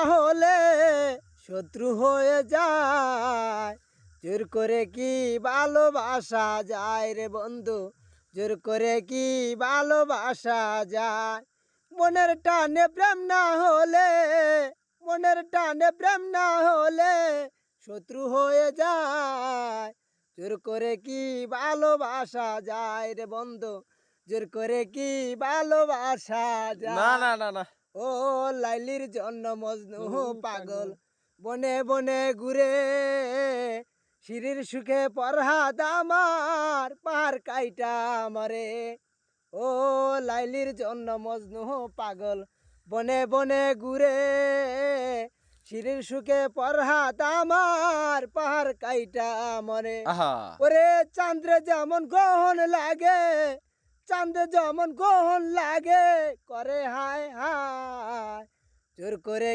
হলে শত্রু হয়ে যায়। জোর করে কি ভালোবাসা যায় রে বন্ধু, জোর করে কি ভালোবাসা যায়। মনের টানে প্রেম না হলে, মনের টানে প্রেম না হলে শত্রু হয়ে যায়। জোর করে কি ভালোবাসা যায় রে বন্ধু, জোর করে কি ভালোবাসা না, যায়। না, না, না। ও লাইলির জন্য মজনু পাগল বনে বনে ঘুরে, শিরির সুখে পরহাদ আমার পাহাড় কাইটা মরে। ও লাইলির জন্য মজনু পাগল বনে বনে ঘুরে, শিরির সুখে পরহাদ আমার পাহাড় কাইটা মরে। আহা! ওরে চাঁদ্রে যেমন গহন লাগে, চাঁদে যেমন গহন লাগে করে হায় হায়, জোর করে